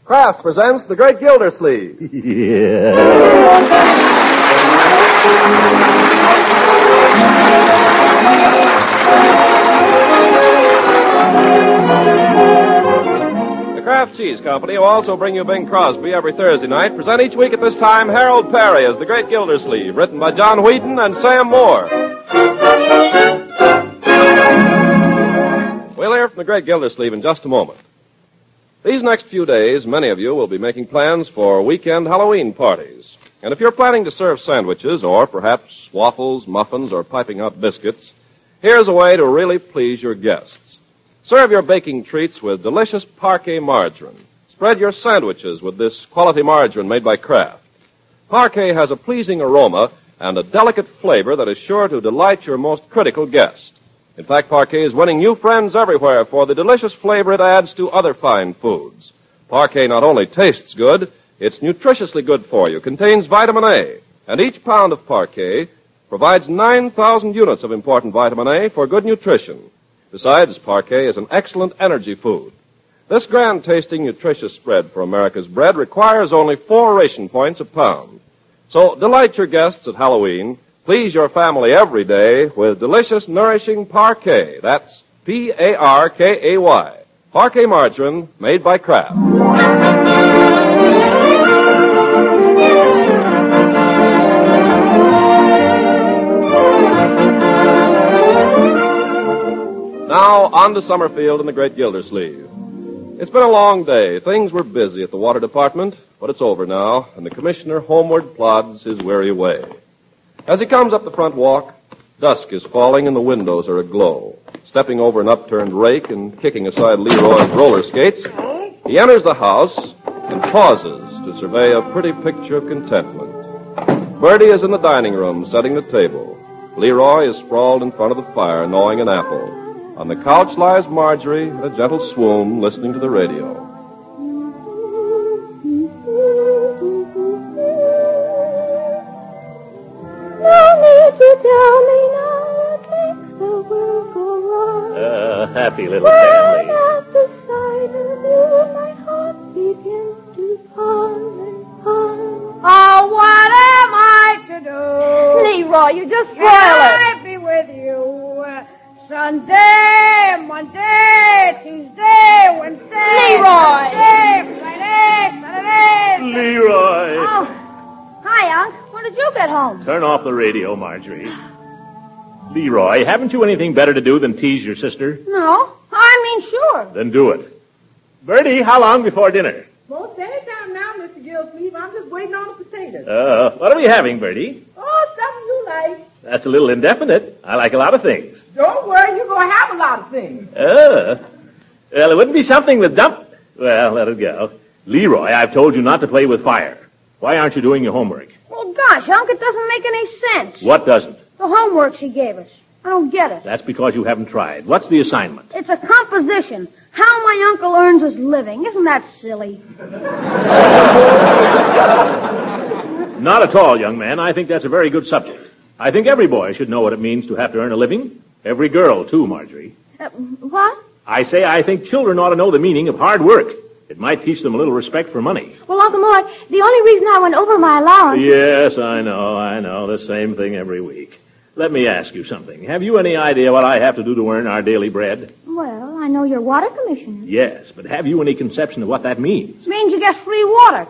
Kraft presents The Great Gildersleeve. Yeah. The Kraft Cheese Company will also bring you Bing Crosby every Thursday night. Present each week at this time Harold Perry as The Great Gildersleeve, written by John Wheaton and Sam Moore. We'll hear from The Great Gildersleeve in just a moment. These next few days, many of you will be making plans for weekend Halloween parties. And if you're planning to serve sandwiches or perhaps waffles, muffins, or piping hot biscuits, here's a way to really please your guests. Serve your baking treats with delicious Parquet margarine. Spread your sandwiches with this quality margarine made by Kraft. Parquet has a pleasing aroma and a delicate flavor that is sure to delight your most critical guest. In fact, Parquet is winning new friends everywhere for the delicious flavor it adds to other fine foods. Parquet not only tastes good, it's nutritiously good for you, contains vitamin A, and each pound of Parquet provides 9,000 units of important vitamin A for good nutrition. Besides, Parquet is an excellent energy food. This grand-tasting, nutritious spread for America's bread requires only 4 ration points a pound. So delight your guests at Halloween. Please your family every day with delicious, nourishing Parquet. That's P-A-R-K-A-Y. Parquet margarine made by Kraft. Now, on to Summerfield and the Great Gildersleeve. It's been a long day. Things were busy at the water department, but it's over now, and the commissioner homeward plods his weary way. As he comes up the front walk, dusk is falling and the windows are aglow. Stepping over an upturned rake and kicking aside Leroy's roller skates, he enters the house and pauses to survey a pretty picture of contentment. Bertie is in the dining room setting the table. Leroy is sprawled in front of the fire gnawing an apple. On the couch lies Marjorie in a gentle swoon listening to the radio. To tell me now what makes the world go round. Happy little family. When at the sight of you, my heart begins to pound and pound. Oh, what am I to do? Leroy, you just spoil Can it. I be with you? Sunday, Monday, Tuesday, Wednesday, Leroy! Thursday, Friday, Saturday. Leroy! Oh, hi, Unc. When did you get home? Turn off the radio, Marjorie. Leroy, haven't you anything better to do than tease your sister? No, I mean sure. Then do it. Bertie, how long before dinner? Most any time now, Mr. Gildersleeve. I'm just waiting on the potatoes. What are we having, Bertie? Oh, something you like. That's a little indefinite. I like a lot of things. Don't worry, you're going to have a lot of things. Well, it wouldn't be something with Well, let it go. Leroy, I've told you not to play with fire. Why aren't you doing your homework? Well, gosh, Unc, it doesn't make any sense. What doesn't? The homework she gave us. I don't get it. That's because you haven't tried. What's the assignment? It's a composition. How my uncle earns his living. Isn't that silly? Not at all, young man. I think that's a very good subject. I think every boy should know what it means to have to earn a living. Every girl, too, Marjorie. What? I think children ought to know the meaning of hard work. It might teach them a little respect for money. Well, Uncle Mort, the only reason I went over my allowance... Yes, I know. The same thing every week. Let me ask you something. Have you any idea what I have to do to earn our daily bread? Well, I know you're water commissioner. Yes, but have you any conception of what that means? It means you get free water.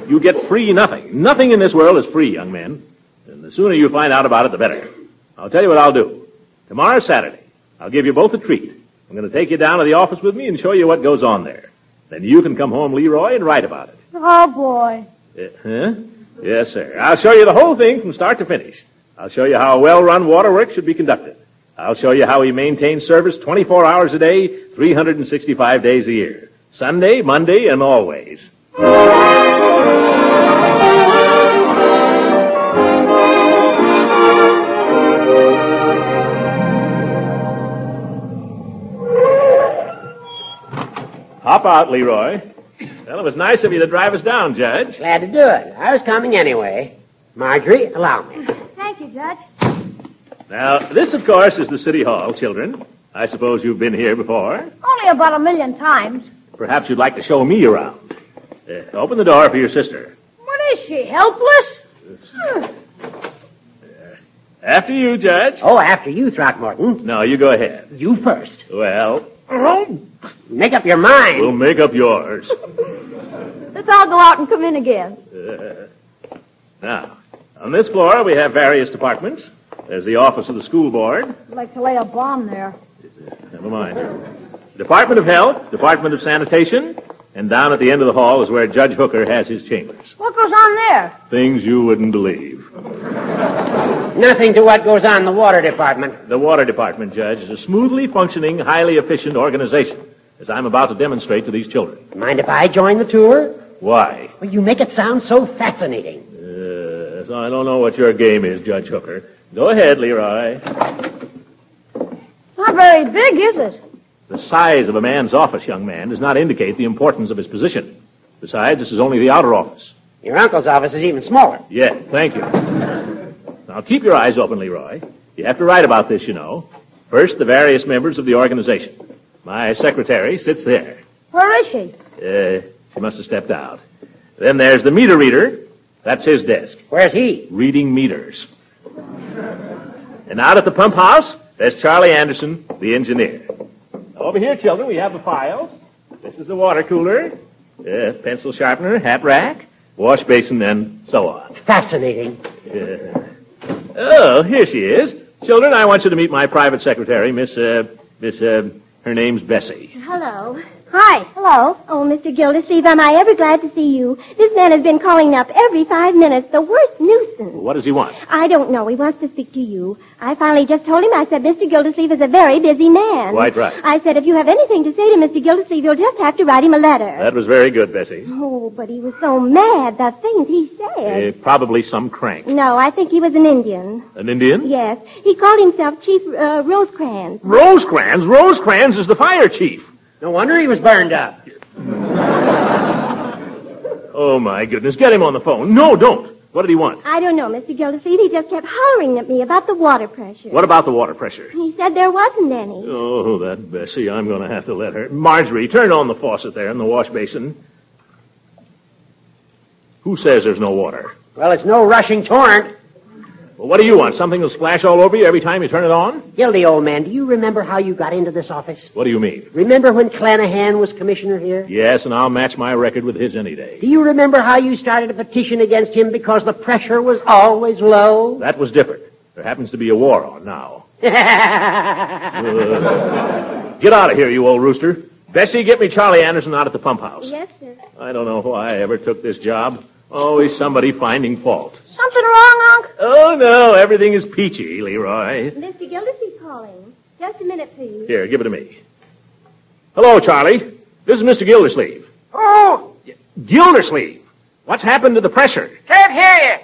You get free nothing. Nothing in this world is free, young man. And the sooner you find out about it, the better. I'll tell you what I'll do. Tomorrow's Saturday. I'll give you both a treat. I'm going to take you down to the office with me and show you what goes on there. Then you can come home, Leroy, and write about it. Oh, boy. Huh? Yes, sir. I'll show you the whole thing from start to finish. I'll show you how a well-run waterworks should be conducted. I'll show you how we maintain service 24 hours a day, 365 days a year. Sunday, Monday, and always. Hop out, Leroy. Well, it was nice of you to drive us down, Judge. Glad to do it. I was coming anyway. Marjorie, allow me. Thank you, Judge. Now, this, of course, is the City Hall, children. I suppose you've been here before. Only about 1,000,000 times. Perhaps you'd like to show me around. Open the door for your sister. What is she, helpless? After you, Judge. Oh, after you, Throckmorton. No, you go ahead. You first. Well, Make up your mind. we'll make up yours. Let's all go out and come in again. Now, on this floor, we have various departments. There's the office of the school board. I'd like to lay a bomb there. Never mind. Department of Health, Department of Sanitation, and down at the end of the hall is where Judge Hooker has his chambers. What goes on there? Things you wouldn't believe. Nothing to what goes on in the water department. The Water Department, Judge, is a smoothly functioning, highly efficient organization, as I'm about to demonstrate to these children. Mind if I join the tour? Why? Well, you make it sound so fascinating. So I don't know what your game is, Judge Hooker. Go ahead, Leroy. Not very big, is it? The size of a man's office, young man, does not indicate the importance of his position. Besides, this is only the outer office. Your uncle's office is even smaller. Yeah, thank you. Now, keep your eyes open, Leroy. You have to write about this, you know. First, the various members of the organization. My secretary sits there. Where is she? She must have stepped out. Then there's the meter reader. That's his desk. Where's he? Reading meters. And out at the pump house, there's Charlie Anderson, the engineer. Over here, children, we have the files. This is the water cooler, pencil sharpener, hat rack, wash basin, and so on. Fascinating. Oh, here she is. Children, I want you to meet my private secretary, her name's Bessie. Hello. Hi. Hello. Oh, Mr. Gildersleeve, am I ever glad to see you. This man has been calling up every 5 minutes. The worst nuisance. What does he want? I don't know. He wants to speak to you. I finally just told him, I said, Mr. Gildersleeve is a very busy man. Quite right. I said, if you have anything to say to Mr. Gildersleeve, you'll just have to write him a letter. That was very good, Bessie. Oh, but he was so mad, the things he said. Probably some crank. No, I think he was an Indian. An Indian? Yes. He called himself Chief Rosecrans. Rosecrans? Rosecrans is the fire chief. No wonder he was burned up. Oh, my goodness. Get him on the phone. No, don't. What did he want? I don't know, Mr. Gildersleeve. He just kept hollering at me about the water pressure. What about the water pressure? He said there wasn't any. Oh, that Bessie. I'm going to have to let her. Marjorie, turn on the faucet there in the wash basin. Who says there's no water? Well, it's no rushing torrent. Well, what do you want? Something will splash all over you every time you turn it on? Gildy, old man, do you remember how you got into this office? What do you mean? Remember when Clanahan was commissioner here? Yes, and I'll match my record with his any day. Do you remember how you started a petition against him because the pressure was always low? That was different. There happens to be a war on now. Get out of here, you old rooster. Bessie, get me Charlie Anderson out at the pump house. Yes, sir. I don't know why I ever took this job. Always somebody finding fault. Something wrong, Unc? Oh, no, everything is peachy, Leroy. Mr. Gildersleeve calling. Just a minute, please. Here, give it to me. Hello, Charlie. This is Mr. Gildersleeve. Oh, Gildersleeve! What's happened to the pressure? can't hear you.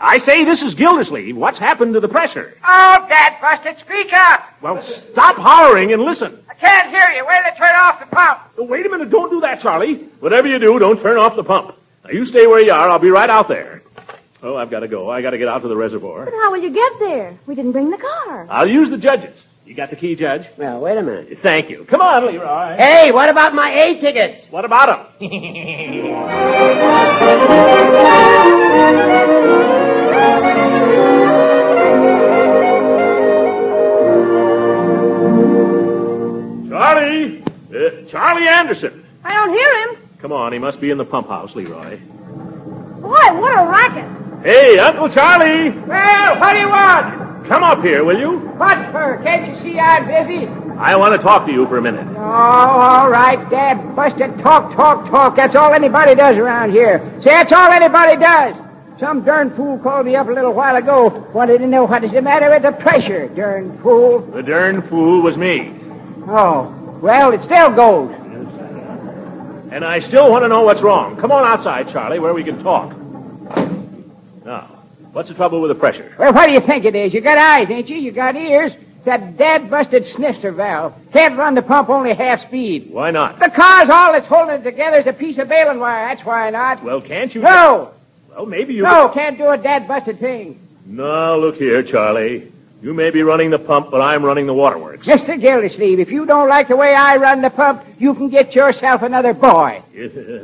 I say this is Gildersleeve. What's happened to the pressure? Oh, Dad busted, speak up. Well, stop hollering and listen. I can't hear you. Where they turn off the pump? Oh, wait a minute. Don't do that, Charlie. Whatever you do, don't turn off the pump. Now, you stay where you are. I'll be right out there. Oh, I've got to go. I got to get out to the reservoir. But how will you get there? We didn't bring the car. I'll use the judges. You got the key, Judge? Well, wait a minute. Thank you. Come on, Leroy. Hey, what about my A tickets? What about them? Charlie! Charlie Anderson. I don't hear him. Come on, he must be in the pump house, Leroy. Boy, what a racket. Hey, Uncle Charlie! Well, what do you want? Come up here, will you? What for? Can't you see I'm busy? I want to talk to you for a minute. Oh, all right, Dad busted. Talk. That's all anybody does around here. See, that's all anybody does. Some darn fool called me up a little while ago. Wanted to know what is the matter with the pressure. Darn fool. The darn fool was me. Oh, well, it still goes. And I still want to know what's wrong. Come on outside, Charlie, where we can talk. Now, what's the trouble with the pressure? Well, what do you think it is? You got eyes, ain't you? You got ears. It's that dad-busted snifter valve. Can't run the pump only half speed. Why not? Because all that's holding it together is a piece of baling wire. That's why not. Well, can't you... No. Well, maybe you... No, can't do a dad-busted thing. No, look here, Charlie. You may be running the pump, but I'm running the waterworks. Mr. Gildersleeve, if you don't like the way I run the pump, you can get yourself another boy.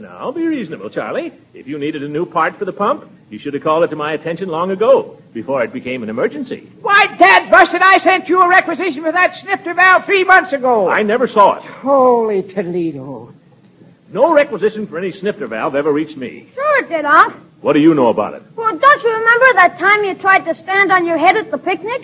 Now, be reasonable, Charlie. If you needed a new part for the pump, you should have called it to my attention long ago, before it became an emergency. Why, Dad busted, I sent you a requisition for that snifter valve 3 months ago. I never saw it. Holy Toledo. No requisition for any snifter valve ever reached me. Sure it did, Unc. What do you know about it? Well, don't you remember that time you tried to stand on your head at the picnic?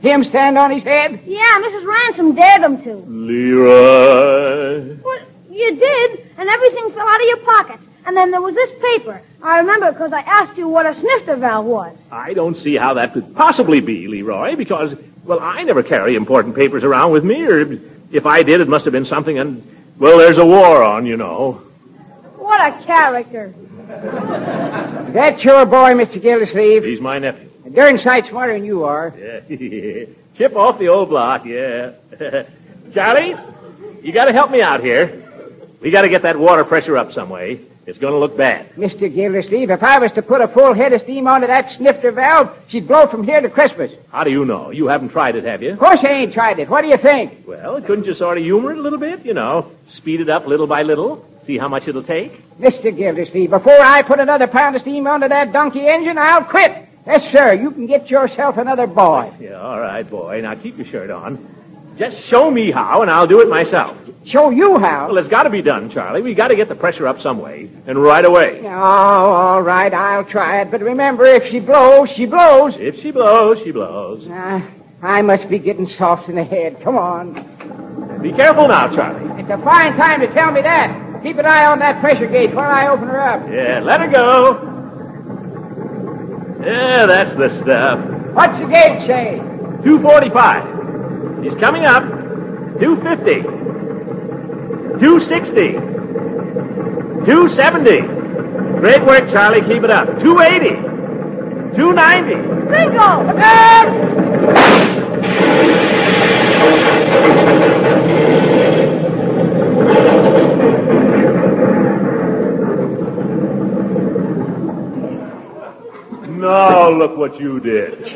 Him stand on his head? Yeah, Mrs. Ransom dared him to. Leroy. Well, you did, and everything fell out of your pockets. And then there was this paper. I remember because I asked you what a snifter valve was. I don't see how that could possibly be, Leroy, because, well, I never carry important papers around with me, or if I did, it must have been something, and, well, there's a war on, you know. What a character. That's your boy, Mr. Gildersleeve. He's my nephew. A darn sight smarter than you are. Yeah. Chip off the old block, yeah. Charlie, you got to help me out here. We got to get that water pressure up some way. It's going to look bad. Mr. Gildersleeve, if I was to put a full head of steam onto that snifter valve, she'd blow from here to Christmas. How do you know? You haven't tried it, have you? Of course I ain't tried it. What do you think? Well, couldn't you sort of humor it a little bit? You know, speed it up little by little. See how much it'll take? Mr. Gildersleeve, before I put another pound of steam onto that donkey engine, I'll quit. Yes, sir. You can get yourself another boy. Yeah, all right, boy. Now keep your shirt on. Just show me how, and I'll do it myself. Show you how? Well, it's got to be done, Charlie. We got to get the pressure up some way, and right away. Oh, all right. I'll try it. But remember, if she blows, she blows. If she blows, she blows. I must be getting soft in the head. Come on. Be careful now, Charlie. It's a fine time to tell me that. Keep an eye on that pressure gauge while I open her up. Yeah, let her go. Yeah, that's the stuff. What's the gauge say? 245. He's coming up. 250. 260. 270. Great work, Charlie. Keep it up. 280. 290. Bingo! Now look what you did. Look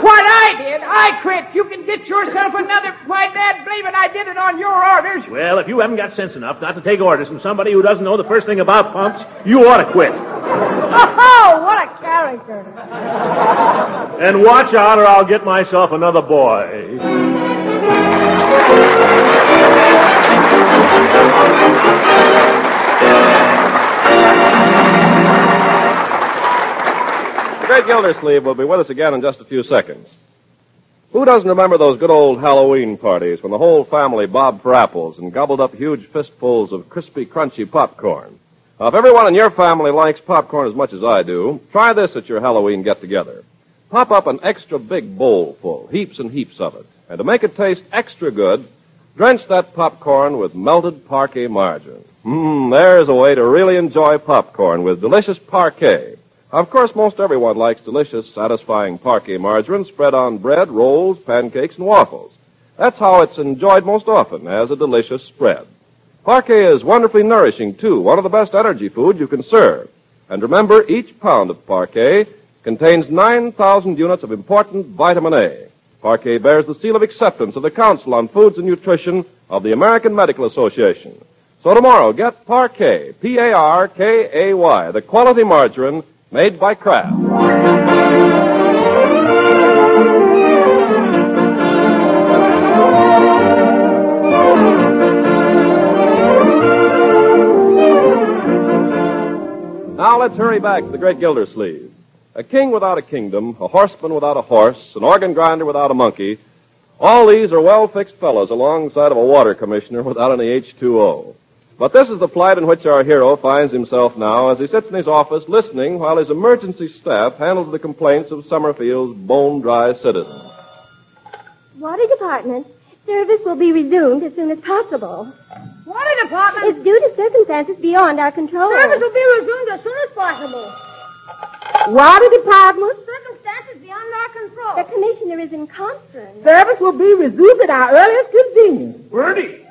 what I did. I quit. You can get yourself another. Why, Dad, believe it, I did it on your orders. Well, if you haven't got sense enough not to take orders from somebody who doesn't know the first thing about pumps, you ought to quit. Oh, what a character. And watch out or I'll get myself another boy. The great Gildersleeve will be with us again in just a few seconds. Who doesn't remember those good old Halloween parties when the whole family bobbed for apples and gobbled up huge fistfuls of crispy, crunchy popcorn? Now, if everyone in your family likes popcorn as much as I do, try this at your Halloween get-together. Pop up an extra big bowl full, heaps and heaps of it. And to make it taste extra good, drench that popcorn with melted parquet margarine. There's a way to really enjoy popcorn with delicious parquet. Of course, most everyone likes delicious, satisfying parquet margarine spread on bread, rolls, pancakes, and waffles. That's how it's enjoyed most often, as a delicious spread. Parquet is wonderfully nourishing, too, one of the best energy foods you can serve. And remember, each pound of parquet contains 9,000 units of important vitamin A. Parquet bears the seal of acceptance of the Council on Foods and Nutrition of the American Medical Association. So tomorrow, get Parquet, P-A-R-K-A-Y, the quality margarine made by Kraft. Now let's hurry back to the great Gildersleeve. A king without a kingdom, a horseman without a horse, an organ grinder without a monkey, all these are well-fixed fellows alongside of a water commissioner without any H2O. But this is the plight in which our hero finds himself now as he sits in his office listening while his emergency staff handles the complaints of Summerfield's bone-dry citizens. Water department. Service will be resumed as soon as possible. Water department. It's due to circumstances beyond our control. Service will be resumed as soon as possible. Water department. Circumstances beyond our control. The commissioner is in conference. Service will be resumed at our earliest convenience. Bertie,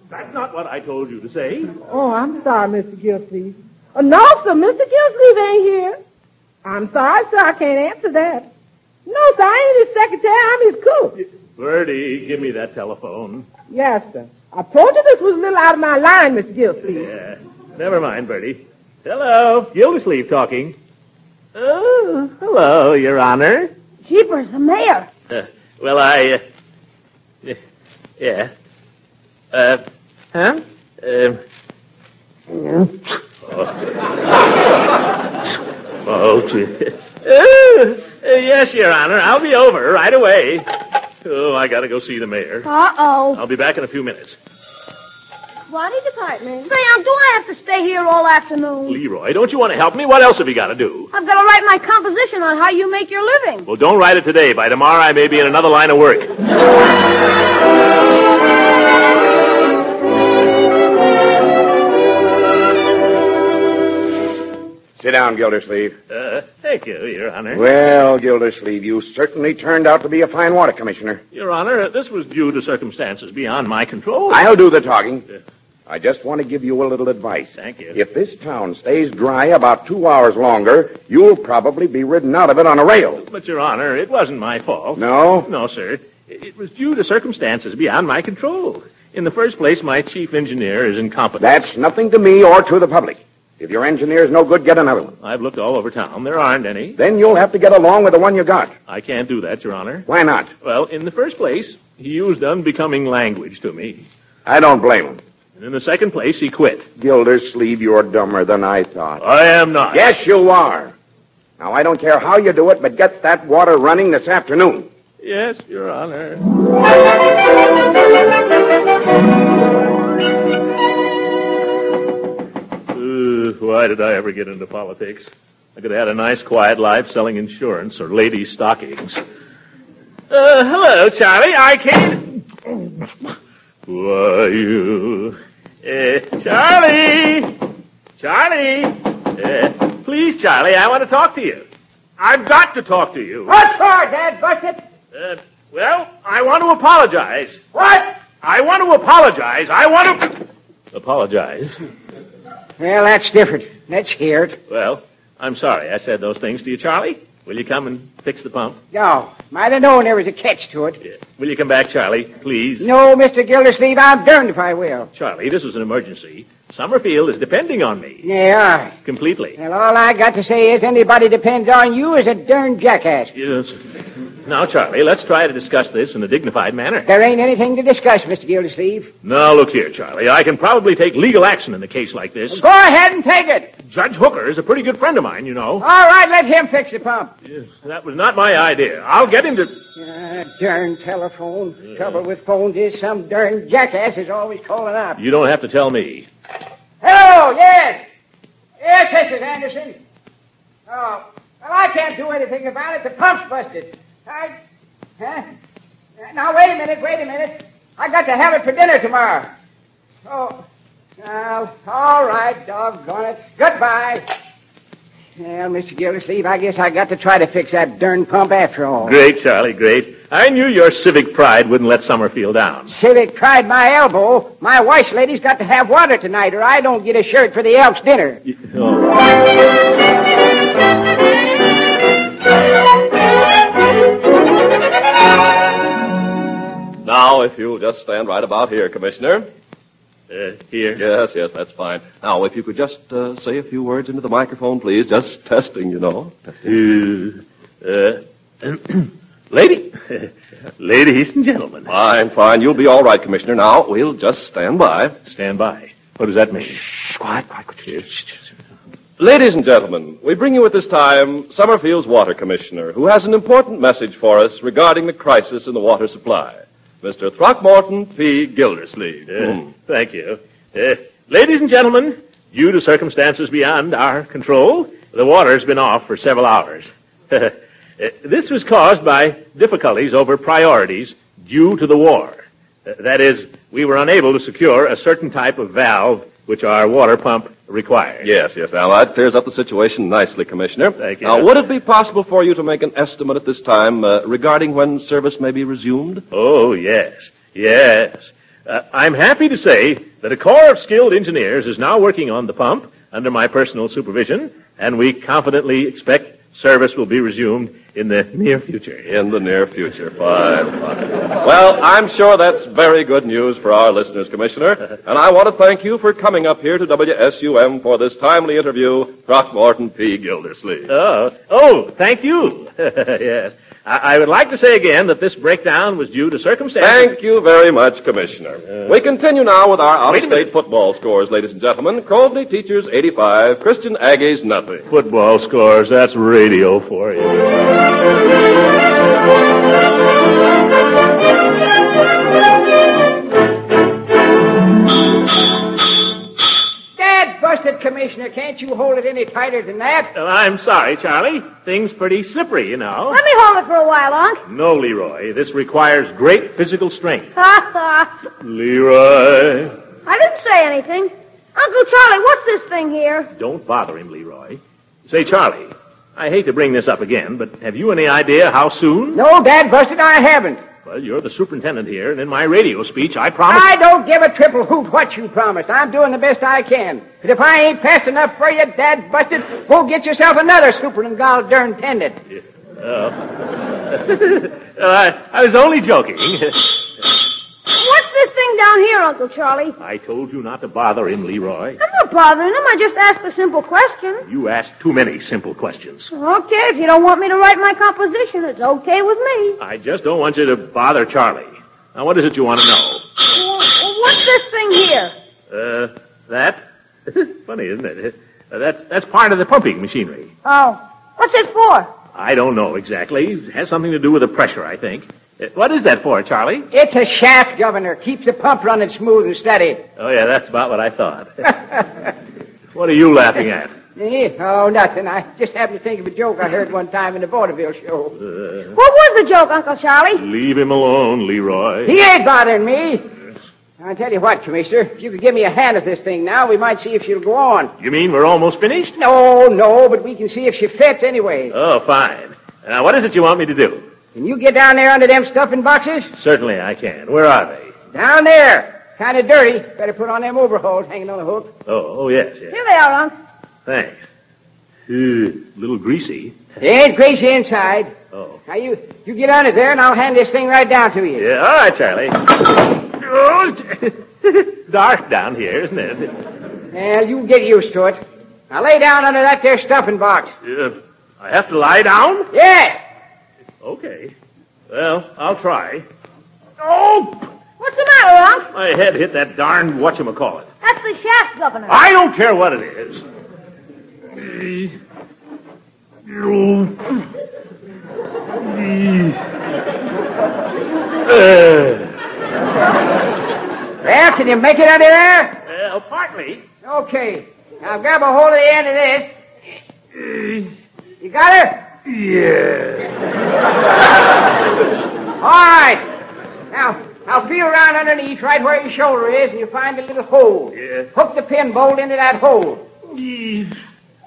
that's not what I told you to say. Oh, I'm sorry, Mr. Gildersleeve. No, sir, Mr. Gildersleeve ain't here. I'm sorry, sir. I can't answer that. No, sir. I ain't his secretary. I'm his cook. Bertie, give me that telephone. Yes, sir. I told you this was a little out of my line, Mr. Gildersleeve. Yeah. Never mind, Bertie. Hello. Gildersleeve talking. Oh, hello, Your Honor. Jeepers, the mayor. Well, yeah. Huh? Yes, Your Honor. I'll be over right away. Oh, I gotta go see the mayor. Uh-oh. I'll be back in a few minutes. Water department. Say, do I have to stay here all afternoon? Leroy, don't you want to help me? What else have you got to do? I've got to write my composition on how you make your living. Well, don't write it today. By tomorrow, I may be in another line of work. Sit down, Gildersleeve. Thank you, Your Honor. Well, Gildersleeve, you certainly turned out to be a fine water commissioner. Your Honor, this was due to circumstances beyond my control. I'll do the talking. I just want to give you a little advice. Thank you. If this town stays dry about 2 hours longer, you'll probably be ridden out of it on a rail. But, Your Honor, it wasn't my fault. No? No, sir. It was due to circumstances beyond my control. In the first place, my chief engineer is incompetent. That's nothing to me or to the public. If your engineer's no good, get another one. I've looked all over town. There aren't any. Then you'll have to get along with the one you got. I can't do that, Your Honor. Why not? Well, in the first place, he used unbecoming language to me. I don't blame him. And in the second place, he quit. Gildersleeve, you're dumber than I thought. I am not. Yes, you are. Now, I don't care how you do it, but get that water running this afternoon. Yes, Your Honor. Why did I ever get into politics? I could have had a nice, quiet life selling insurance or ladies' stockings. Hello, Charlie. I came... Who are you? Charlie! Charlie! Please, Charlie, I want to talk to you. I've got to talk to you. What for, Dad Bucket? Well, I want to apologize. What? I want to apologize. I want to... Apologize? Well, that's different. Let's hear it. Well, I'm sorry I said those things to you, Charlie. Will you come and fix the pump? No. Might have known there was a catch to it. Yeah. Will you come back, Charlie, please? No, Mr. Gildersleeve, I'm darned if I will. Charlie, this is an emergency. Summerfield is depending on me. Yeah. Completely. Well, all I got to say is anybody depends on you is a darn jackass. Yes. Now, Charlie, let's try to discuss this in a dignified manner. There ain't anything to discuss, Mr. Gildersleeve. Now, look here, Charlie. I can probably take legal action in a case like this. Go ahead and take it. Judge Hooker is a pretty good friend of mine, you know. All right, let him fix the pump. Yes, that was not my idea. I'll get him to... Darn telephone. Yeah. Trouble with phones is some darn jackass is always calling up. You don't have to tell me. Hello, yes. Yes, Mrs. Anderson. Oh, well, I can't do anything about it. The pump's busted. Now, wait a minute. I got to have it for dinner tomorrow. Oh, now, all right, doggone it. Goodbye. Well, Mr. Gildersleeve, I guess I got to try to fix that darn pump after all. Great, Charlie, great. I knew your civic pride wouldn't let Summerfield down. Civic pride my elbow. My wife's lady's got to have water tonight, or I don't get a shirt for the Elks dinner. Now, if you'll just stand right about here, Commissioner. Here? Yes, that's fine. Now, if you could just say a few words into the microphone, please. Just testing, you know. Ladies and gentlemen. Fine. You'll be all right, Commissioner. Now, we'll just stand by. Stand by? What does that mean? Shh, quiet. Ladies and gentlemen, we bring you at this time Summerfield's Water Commissioner, who has an important message for us regarding the crisis in the water supply. Mr. Throckmorton P. Gildersleeve. Thank you. Ladies and gentlemen, due to circumstances beyond our control, the water's been off for several hours. This was caused by difficulties over priorities due to the war. That is, we were unable to secure a certain type of valve which our water pump required. Yes. Now, that clears up the situation nicely, Commissioner. Thank you. Now, would it be possible for you to make an estimate at this time regarding when service may be resumed? Oh, yes. I'm happy to say that a corps of skilled engineers is now working on the pump under my personal supervision, and we confidently expect Service will be resumed in the near future. In the near future. Fine. Well, I'm sure that's very good news for our listeners, Commissioner. And I want to thank you for coming up here to WSUM for this timely interview, Throckmorton P. Gildersleeve. Oh, thank you. Yes. I would like to say again that this breakdown was due to circumstances. Thank you very much, Commissioner. We continue now with our out-of-state football scores, ladies and gentlemen. Coveney Teachers 85, Christian Aggies nothing. Football scores, that's radio for you. Busted, Commissioner. Can't you hold it any tighter than that? I'm sorry, Charlie. Thing's pretty slippery, you know. Let me hold it for a while, Unc. No, Leroy. This requires great physical strength. Ha ha. Leroy. I didn't say anything. Uncle Charlie, what's this thing here? Don't bother him, Leroy. Say, Charlie, I hate to bring this up again, but have you any idea how soon? No, Dad, Busted, I haven't. Well, you're the superintendent here, and in my radio speech, I promised... I don't give a triple hoot what you promised. I'm doing the best I can. But if I ain't fast enough for you, Dad Busted, go get yourself another superintendent. I was only joking. What's this thing down here, Uncle Charlie? I told you not to bother him, Leroy. I'm not bothering him. I just asked a simple question. You asked too many simple questions. Okay, if you don't want me to write my composition, it's okay with me. I just don't want you to bother Charlie. Now, what is it you want to know? What's this thing here? That? Funny, isn't it? That's part of the pumping machinery. Oh. What's it for? I don't know exactly. It has something to do with the pressure, I think. What is that for, Charlie? It's a shaft, Governor. Keeps the pump running smooth and steady. Oh, yeah, that's about what I thought. What are you laughing at? Oh, nothing. I just happened to think of a joke I heard one time in the vaudeville show. What was the joke, Uncle Charlie? Leave him alone, Leroy. He ain't bothering me. I'll tell you what, Commissioner. If you could give me a hand at this thing now, we might see if she'll go on. You mean we're almost finished? No, but we can see if she fits anyway. Oh, fine. Now, what is it you want me to do? Can you get down there under them stuffing boxes? Certainly I can. Where are they? Down there. Kind of dirty. Better put on them overalls hanging on the hook. Oh, yes. Here they are, Unc. Thanks. A little greasy. They ain't greasy inside. Oh. Now, you get under there, and I'll hand this thing right down to you. Yeah, all right, Charlie. Oh, dark down here, isn't it? Well, you get used to it. Now, lay down under that there stuffing box. I have to lie down? Yes. Okay. Well, I'll try. Oh! What's the matter, Unc? My head hit that darn whatchamacallit. That's the shaft, Governor. I don't care what it is. Well, can you make it under there? Well, partly. Okay. Now grab a hold of the end of this. You got her? Yeah. All right. Now feel around underneath right where your shoulder is, and you find a little hole. Yeah. Hook the pin bolt into that hole.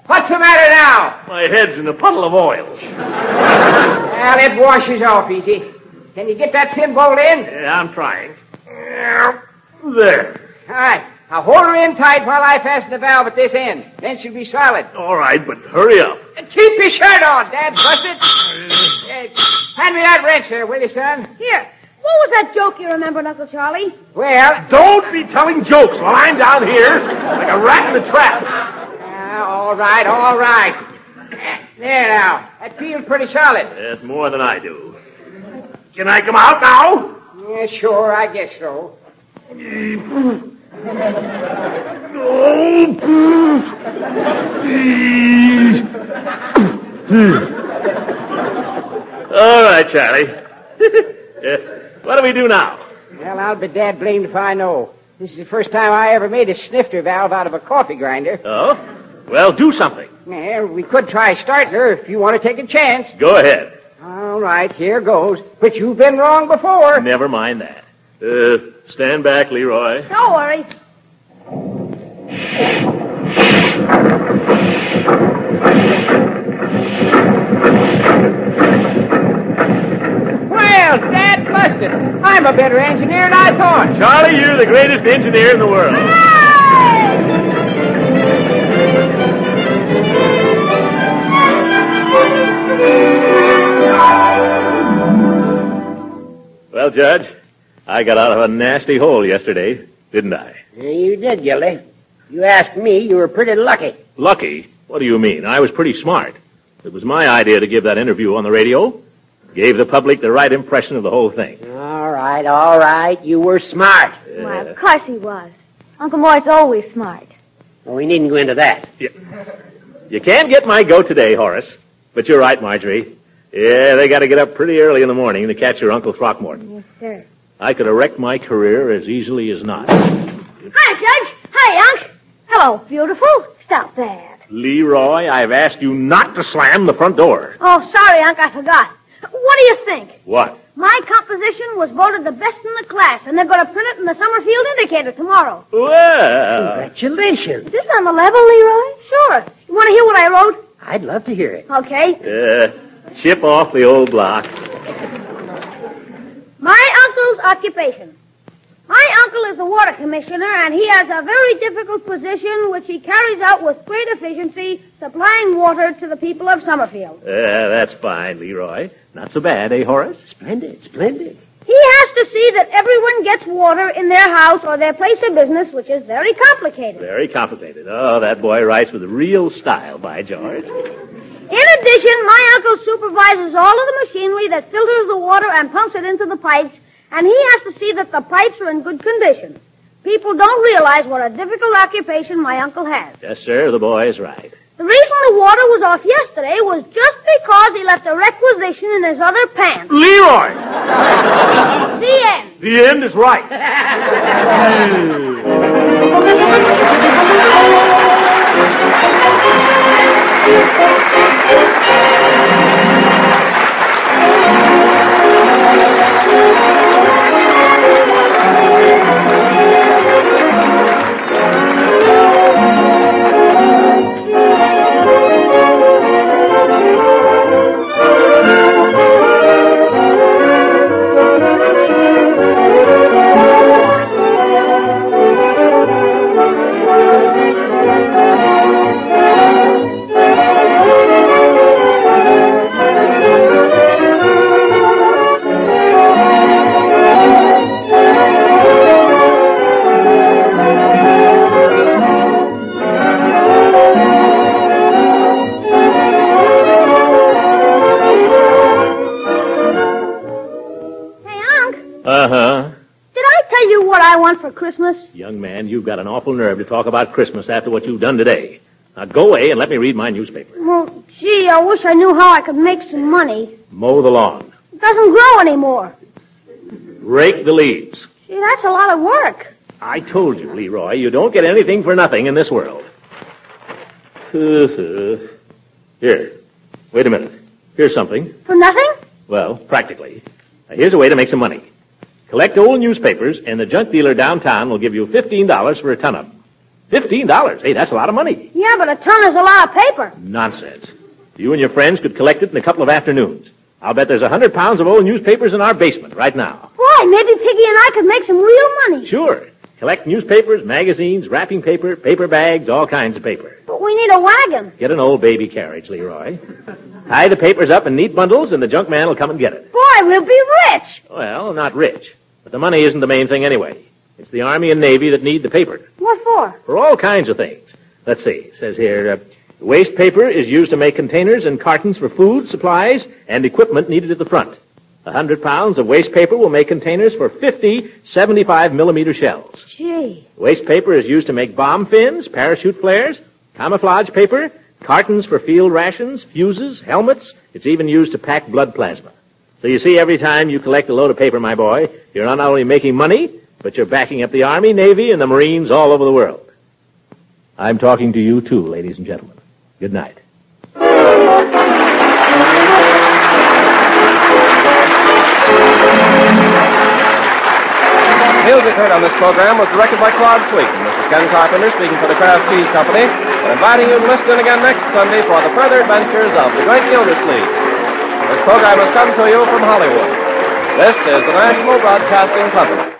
What's the matter now? My head's in a puddle of oil. Well, it washes off easy. Can you get that pin bolt in? Yeah, I'm trying. There. All right. Now hold her in tight while I fasten the valve at this end. Then she'll be solid. All right, but hurry up. And keep your shirt on, Dad. Busted. Hand me that wrench there, will you, son? Here. What was that joke you remembered, Uncle Charlie? Well, Don't be telling jokes while I'm down here like a rat in a trap. all right. There now. That feels pretty solid. That's more than I do. Can I come out now? Yeah, sure, I guess so. All right, Charlie. What do we do now? Well, I'll be dad blamed if I know. This is the first time I ever made a snifter valve out of a coffee grinder. Oh? Well, do something. Yeah, we could try starting her if you want to take a chance. Go ahead. All right, here goes. But you've been wrong before. Never mind that. Stand back, Leroy. Don't worry. Well, Dad busted. I'm a better engineer than I thought. Charlie, you're the greatest engineer in the world. Hey! Well, Judge, I got out of a nasty hole yesterday, didn't I? Yeah, you did, Gildy. You asked me, you were pretty lucky. Lucky? What do you mean? I was pretty smart. It was my idea to give that interview on the radio. Gave the public the right impression of the whole thing. All right. You were smart. Why, of course he was. Uncle Mort's always smart. Well, we needn't go into that. You can't get my goat today, Horace. But you're right, Marjorie. Yeah, they got to get up pretty early in the morning to catch your Uncle Throckmorton. Yes, sir. I could have wrecked my career as easily as not. Hi, Judge. Hi, Unc. Hello, beautiful. Stop that. Leroy, I've asked you not to slam the front door. Oh, sorry, Unc. I forgot. What do you think? What? My composition was voted the best in the class, and they're going to print it in the Summerfield Indicator tomorrow. Well. Congratulations. Is this on the level, Leroy? Sure. You want to hear what I wrote? I'd love to hear it. Okay. Chip off the old block. My uncle's occupation. My uncle is the water commissioner, and he has a very difficult position which he carries out with great efficiency, supplying water to the people of Summerfield. That's fine, Leroy. Not so bad, eh, Horace? Splendid. He has to see that everyone gets water in their house or their place of business, which is very complicated. Very complicated. Oh, that boy writes with real style, by George. In addition, my uncle supervises all of the machinery that filters the water and pumps it into the pipes, and he has to see that the pipes are in good condition. People don't realize what a difficult occupation my uncle has. Yes, sir, the boy is right. The reason the water was off yesterday was just because he left a requisition in his other pants. Leroy! The end. The end is right. Did I tell you what I want for Christmas? Young man, you've got an awful nerve to talk about Christmas after what you've done today. Now go away and let me read my newspaper. Well, gee, I wish I knew how I could make some money. Mow the lawn. It doesn't grow anymore. Rake the leaves. Gee, that's a lot of work. I told you, Leroy, you don't get anything for nothing in this world. Here, wait a minute. Here's something. For nothing? Well, practically. Now, here's a way to make some money. Collect old newspapers, and the junk dealer downtown will give you $15 for a ton of them. $15? Hey, that's a lot of money. Yeah, but a ton is a lot of paper. Nonsense. You and your friends could collect it in a couple of afternoons. I'll bet there's 100 pounds of old newspapers in our basement right now. Boy, maybe Piggy and I could make some real money. Sure. Collect newspapers, magazines, wrapping paper, paper bags, all kinds of paper. But we need a wagon. Get an old baby carriage, Leroy. Tie the papers up in neat bundles, and the junk man will come and get it. Boy, we'll be rich. Well, not rich. But the money isn't the main thing anyway. It's the Army and Navy that need the paper. What for? For all kinds of things. Let's see. It says here, waste paper is used to make containers and cartons for food, supplies, and equipment needed at the front. 100 pounds of waste paper will make containers for 50 75-millimeter shells. Gee. Waste paper is used to make bomb fins, parachute flares, camouflage paper, cartons for field rations, fuses, helmets. It's even used to pack blood plasma. So you see, every time you collect a load of paper, my boy, you're not only making money, but you're backing up the Army, Navy, and the Marines all over the world. I'm talking to you, too, ladies and gentlemen. Good night. Music heard on this program was directed by Claude Sweeten. This is Ken Carpenter speaking for the Kraft Cheese Company and inviting you to listen again next Sunday for the further adventures of the great Gildersleeve. This program has come to you from Hollywood. This is the National Broadcasting Company.